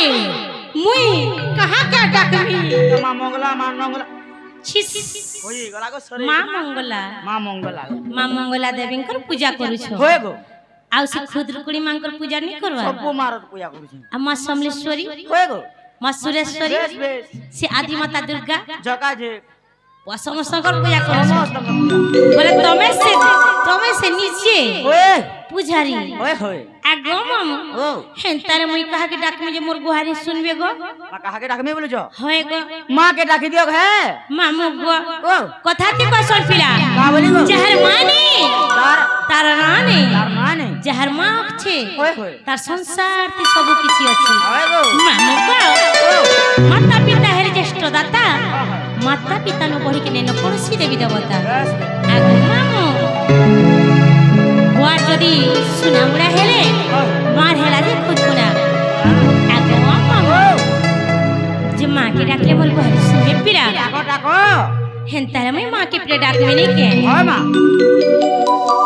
मुई कहाँ क्या डाकमी मां मंगला छिस होई गला को सरे मां मंगला मां मंगला देवी कर पूजा करू छ होय गो आउ से खुदरुकुड़ी मां कर पूजा नहीं करवा सबको मारत पूजा करू छ आ मां समलेश्वरी होय गो मां सुरेश्वरी बेस बेस से आदि माता दुर्गा जका जे समस्त कर पूजा करू छ समस्त पूजा बोले तमे से नीचे होय पुजारी होय होय आगो माम ओ हेंतारे मुई कहा के डाक में जे मोर गुहारी सुनबे गो मां कहा के डाकमे बोले छ होय गो मां के डाकी दियो है मामू गो ओ कथा ती को सुन पिला का बोली गो जहर माने तार नाने जहर मां छे होय होय तार संसार ती सब किछि अछि होय गो मामू गो माता पिता हेर ज्येष्ठ दाता माता पिता नो पढी के नेनो कोनसी देवी देवता आगो मामू वार जदी सुनामुड़ा हेले मार हेला दे खुद कोना आगो मामू जे मां के डाकले मोर घर सुने पिरा डाको हेंतारे मैं मां के प्ले डाक में नहीं के होय मां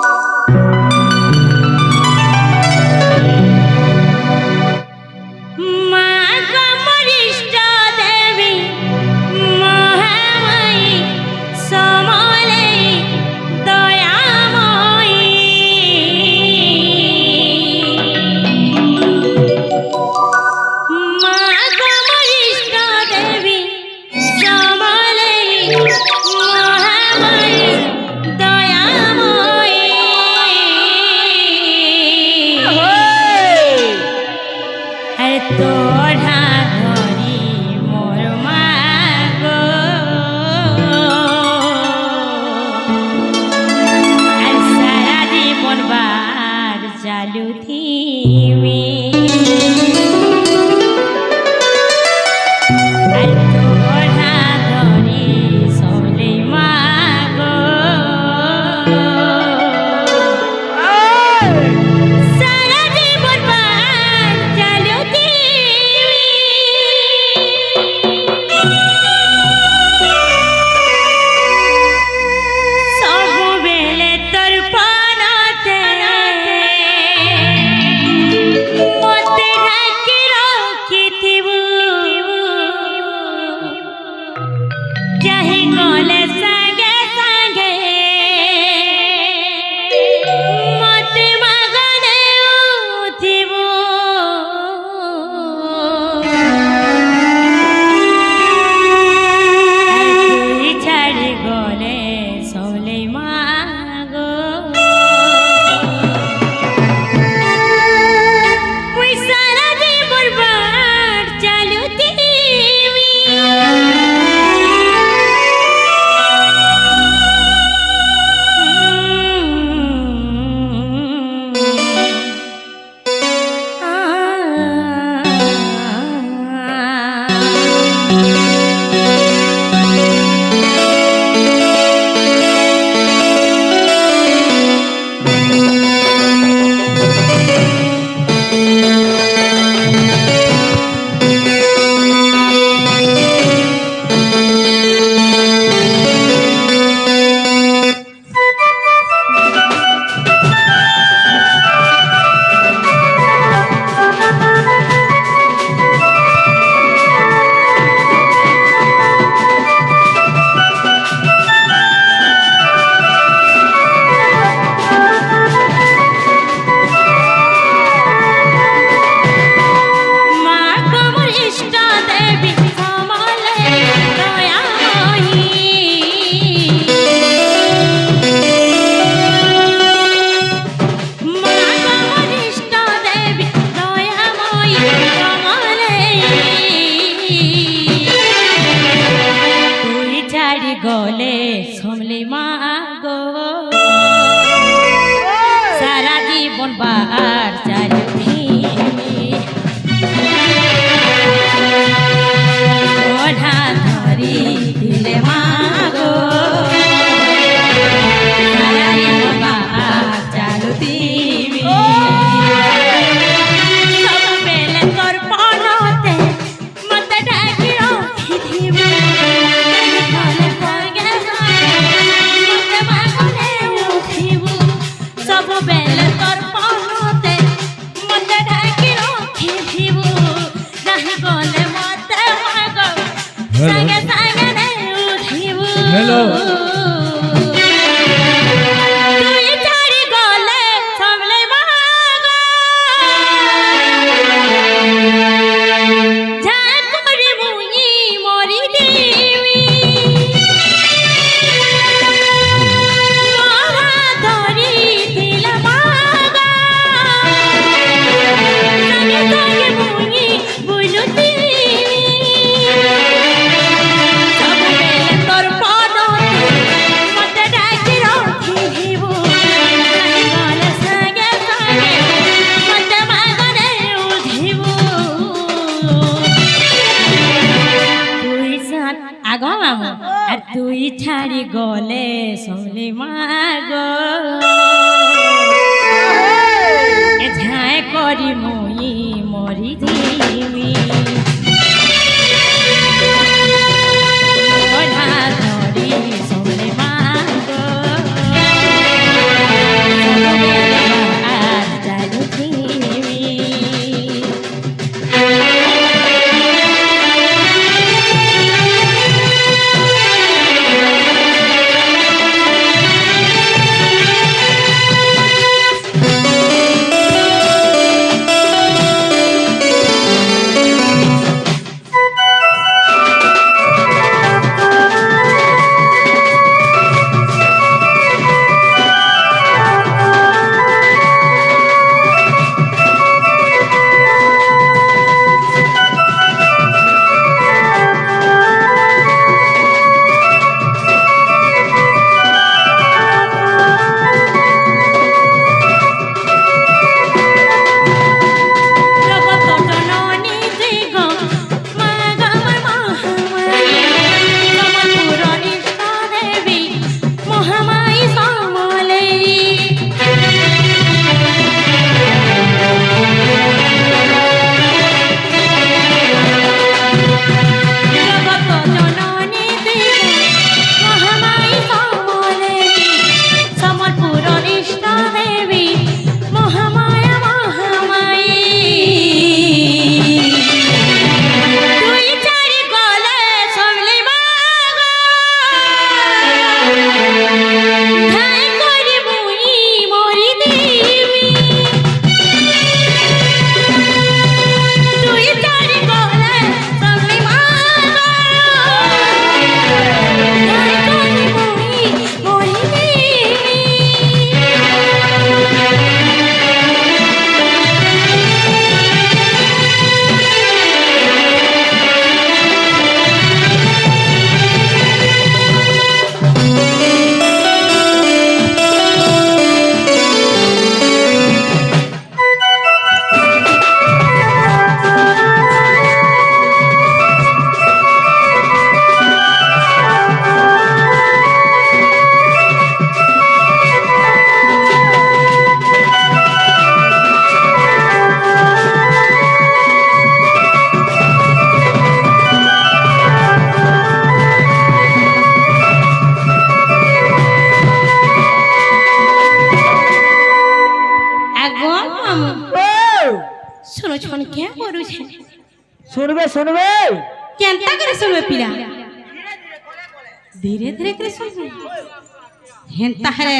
তুই ছাড়ি গলে শুনলি মাগো এ ঝায় করি মুই মরি জিমি ওঝা ধরি শুনলি মাগো আজ জানি জিমি सुनबे सुनबे केनता करे सुनबे पिला धीरे धीरे करे सुनबे हेनता है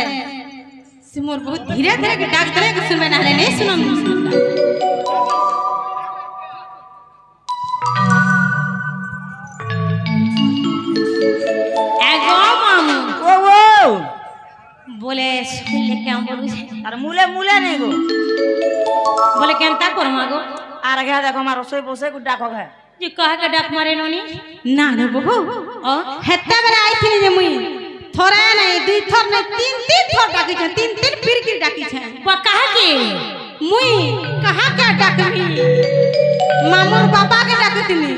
से मोर बहुत धीरे धीरे के डाक करे के सुनबे ना नहीं सुनम एगो मामू ओ बोले सुन ले क्या बोलू छे अरे मुले मुले नहीं गो बोले केनता करमा गो आर गया देखो मारो सोई पोसे को डाको है जे कह के डाक मारे नोनी ना रे बहू ओ हेता बेरा आई थी जे मुई थोड़ा नहीं दुई थोर नहीं तीन तीन थोर डाकी छे तीन तीन फिरकी डाकी छे बा कहा के मुई कहा क्या डाकमी मामूर बाबा के डाकतिनी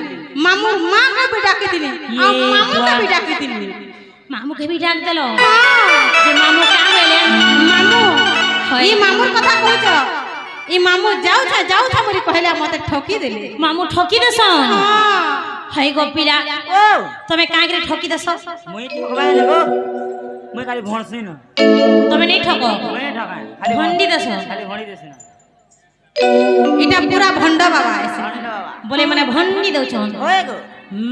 मामूर मां के भी डाकतिनी और मामू के भी डाकतिनी मामू के भी डाक देलो जे मामू का बेले मामू ई मामूर कथा कहछ ई मामू जाऊ था मोरी कहले मते ठोकी देले मामू ठोकी देसन हां हई गोपिला ओ तमे काहे के ठोकी देस मुई ठोकबा लगो मुई खाली भणसी न तमे नहीं ठोको मुई ठोका खाली भंडी देस खाली भणी देस ना इटा पूरा भंडा बाबा ऐसे भणी बाबा बोले मने भंडी दउ छन ओए गो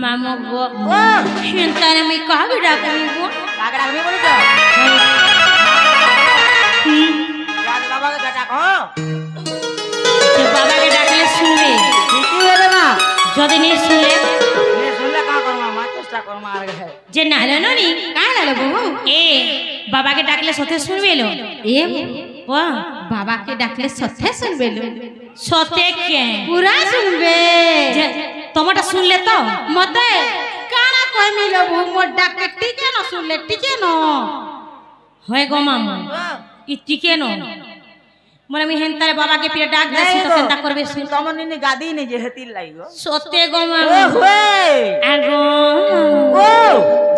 मामू गो ओ हेनता ने मैं कहा भी डाकमी गो कागड़ा में बोले तो राज बाबा के डाको जे बाबा के डाकले सुनबे ठीक है रे ना जदी नहीं सुनले ने सुनले का करमा मा चेष्टा करमा आ गए जे नाले ननी काहे नाले बहू ए बाबा के डाकले सथे सुनबे लो ए वाह बाबा के डाकले सथे सुनबे लो सते के पूरा सुनबे जे तमटा सुनले तो मते काना कह मिलो बहू मोर डाक के टिके न सुनले टिके न होय गो मामू ई टिके न मोर मी हेनतारे बाबा के पिए डाक देसी तो केनता करबे सुन तमन निने गादी ने जे हेतिल लाइगो सोते गो मा ओहे आगो ओ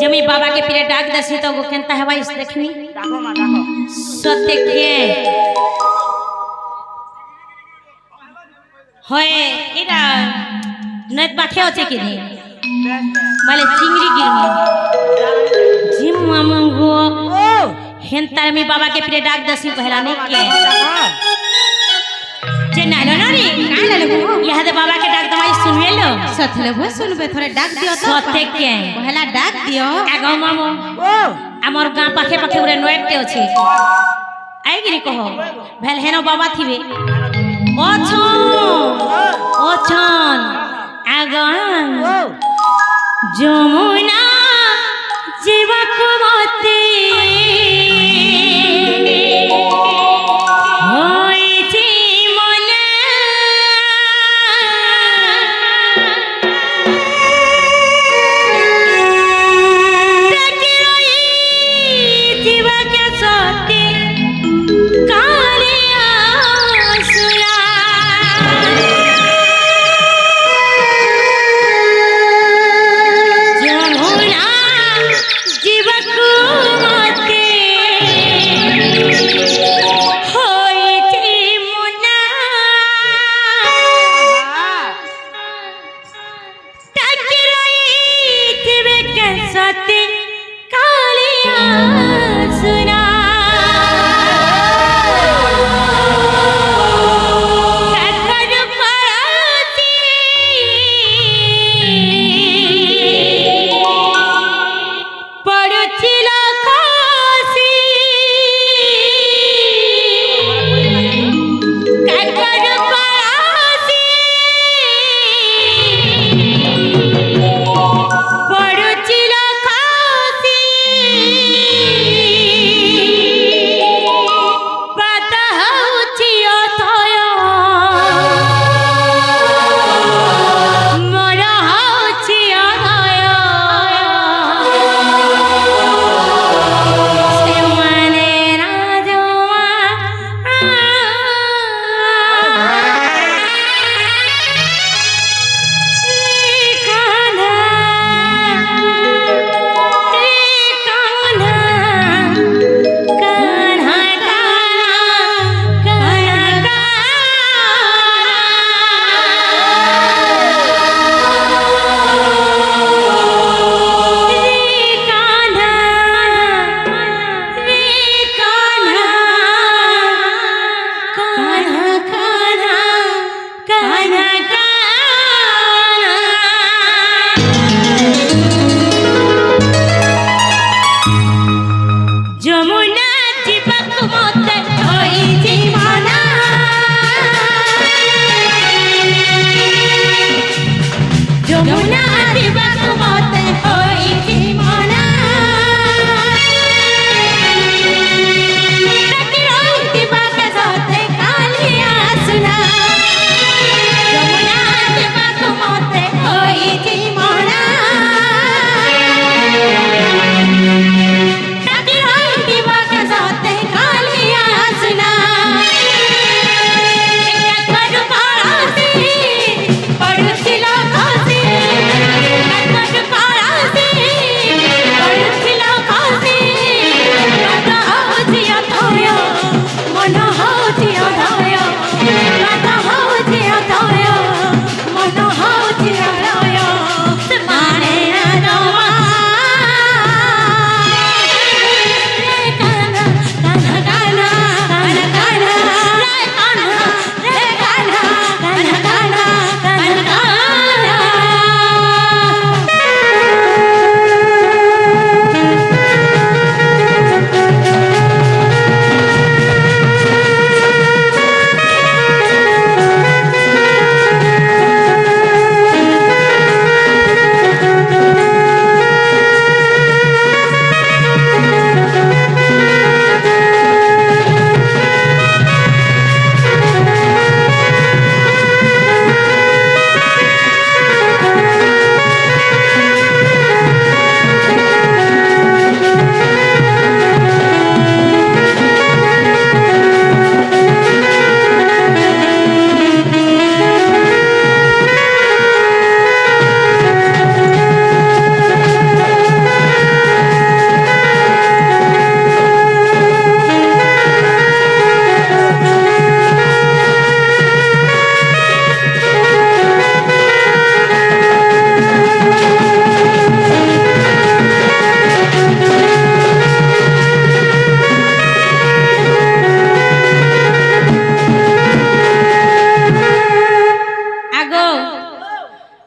जमी बाबा के पिए डाक देसी तो गो केनता हेबा इस देखनी डाको मा डाको सोते के होए एरा नत पाखे होचे कि नहीं माले चिंगरी गिरनी जिम मामंगो ओ हेनतार मी बाबा के पिए डाक देसी पहला नहीं के जे नालो नानी काई लाले गो यहा दे बाबा के डाक दमाई सुनवे लो सथले भो सुनबे थोड़े डाक दियो तो सोते के पहला डाक दियो आगो मामो ओ हमर गां पाखे पाखे उरे नोएते अछि आई गिरी कहो भेल हेनो बाबा थिबे ओछन आगो যমুনা জীবক মতে হইছে মনে তাকে রই জীবক সতে কালিয়া সুরা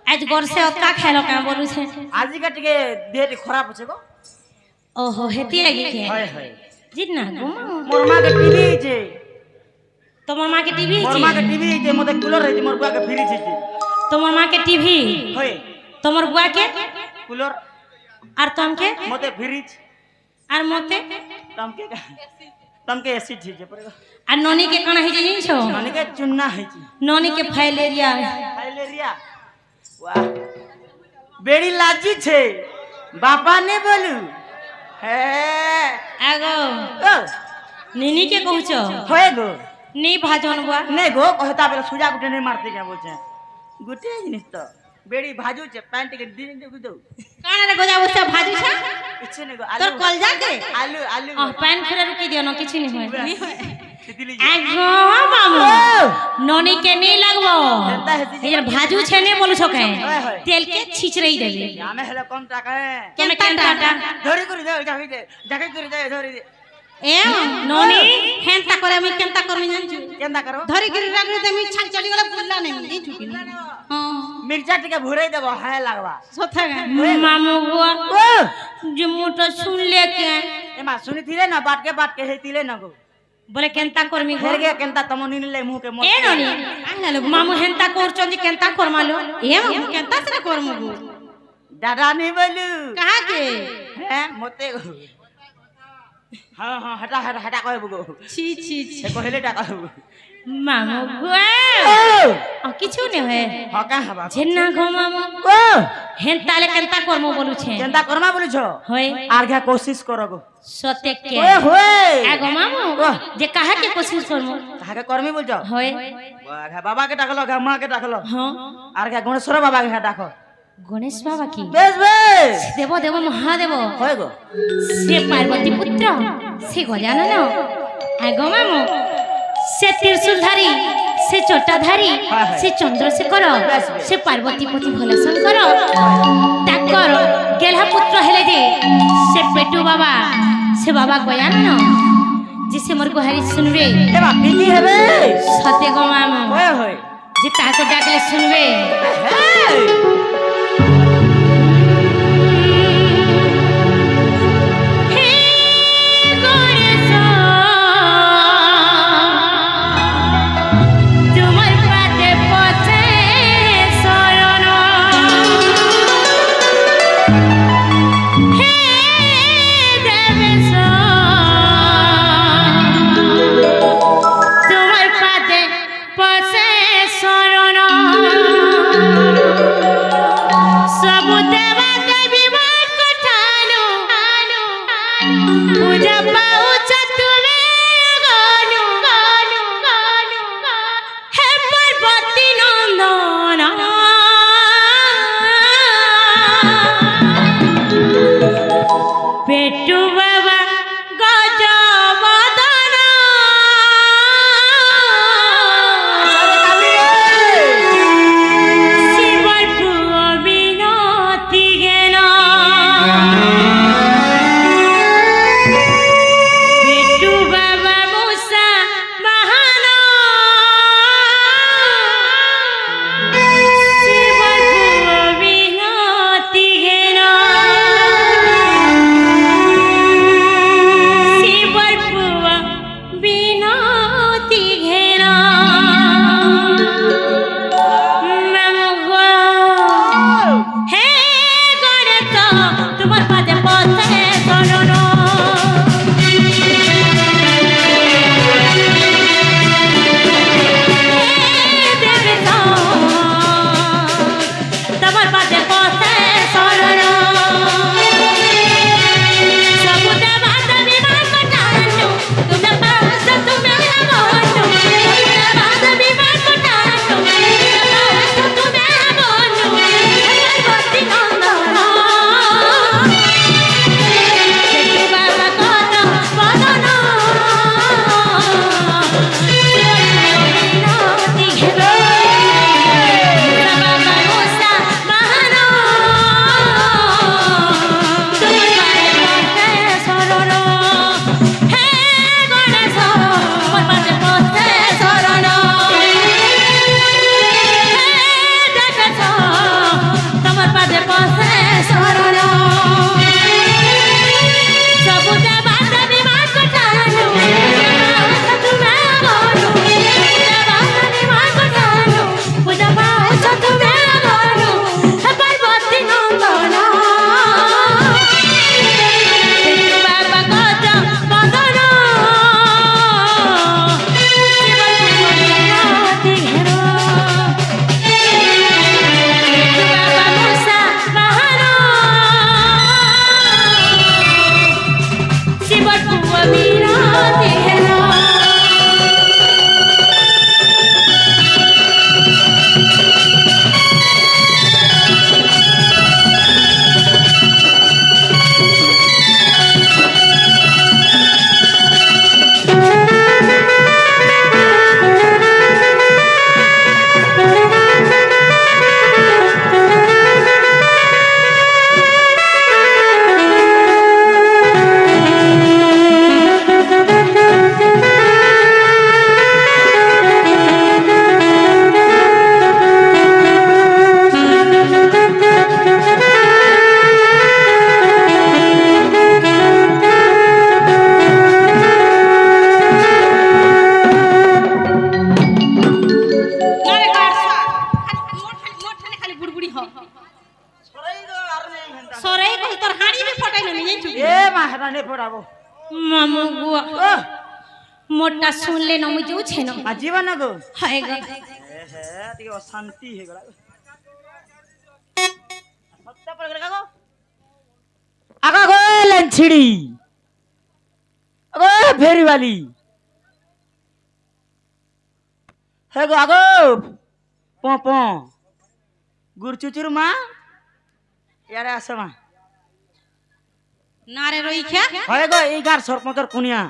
आज गरसे अतका खेलो का बोलू छे আজি का टिके देह खराब होछे गो ओहो हेती लगी के हाय हाय जितना घुमा मोर मां के टीवी छे তোমার মাকে টিভি मोर मां के टीवी छे मते कूलर है मोर बुआ के फ्रिज छे তোমার মাকে টিভি होय তোমার বুয়াকে कूलर আর তমকে मते फ्रिज আর মতে तमके एसिड छे पड़ेगा আর ননি কে কানা হইছে জানিছো माने के चुन्ना है छे ননি কে ফাইলেরিয়া फाइलेरिया वाह बेड़ी लाजी छे बापा ने बोलू हे আগো ओ নিনি কে কହୁছো होय गो নি ভাজন বুয়া नहीं गो कहता पहले सुजा गुटे नहीं मारते क्या बोलते गुटे जिनिस तो बेड़ी भाजू छे पैंट के दिन दे दो কানা রে গোজা বসে ভাজু ছা इच्छे नहीं गो তোর आलू কল যাকে आलू आलू প্যান খুলে রুকি দিও না কিছু নি হয় নি হয় तितली আগো মামু ননি কে নি লাগবো जनता है এই যে ভাজু ছেনে বলু ছকে হয়, হয়। তেল কে ছিচড়াই দেবে हमें हेला कम टाका है কেন টাটা धरी करी दे जाके दे जाके करी दे धरी दे এ ননি হেনতা করে আমি কেনতা করমি জানছু केंदा करो ধরি গিরি রাগরে দেমি ছাল চলি গলা বুল্লা নাই দিছু কি হ্যাঁ मिर्चा टिके भुरे देबो हाय लागबा সথা মামু বুয়া ओ যে মুটো শুনলে কে एमा सुनी थिले ना बाट के हेतिले ना गो বলে কেনতা করমি फेर गे केंता तमो निले मुंह के এ ননি আইলালো মামু হেনতা করছন যে কেনতা করমালো এ মামু কেনতা সে করমু গো दादा नहीं बोलू কাহা কে हैं मोते गो हां हां हटा हटा हटा कहबो गो ছি ছি ছি से कहले टाका মামু বুয়া ओ কিছু নে হয় हका हबा ঝেন্না গো মামু ओ হেনতালে কেনতা করমু বলুছে केंता करमा बोलू छो হয় आर घा कोशिश करो गो সতে কে ओए होए আগো মামু যে কাহা কে কোশিশ করমু कहा के करमी बोल जाओ হয় घा बाबा के डाकलो घा मां के डाकलो হ্যাঁ आर घा गणेश्वर बाबा के डाको গণেশ বাবা কি बेस बेस দেব দেব মহাদেব होय गो সে পার্বতী পুত্র সে গজানন আগো মামু সে ত্রিশূলধারী সে চটাধারী হ্যাঁ, হ্যাঁ। সে চন্দ্রশেখর বেশ, বেশ। সে পার্বতী পতি ভোলা শঙ্কর তাকর গেলহা পুত্র হেলে যে সে পেটু বাবা সে বাবা গজানন যে সে মোর গুহারি শুনবে ए बा पीती हेबे সতে গো মামু होय होय যে তাকে ডাকলে শুনবে हे হে গণেশ তোমার পাদে পথে শরণ হে দেবেশ তোমার পাদে পথে শরণ ह सरे कहि तोर हाड़ी भी फटाई न नहीं चुकी ए मा हेरा ने पड़ाबो मामू गुआ ओ मोटा सुन ले न मुझे छे न आ जीवन गो हाय ग ए हे ती अशांति हे गला सत्ता पर गला गो आगा गो लंछड़ी अगो फेरी वाली हे गो आगो पो पो गुरचुचुर मा यारे आसमा नारे रोई क्या हे गो 11 सरपंचर कुनिया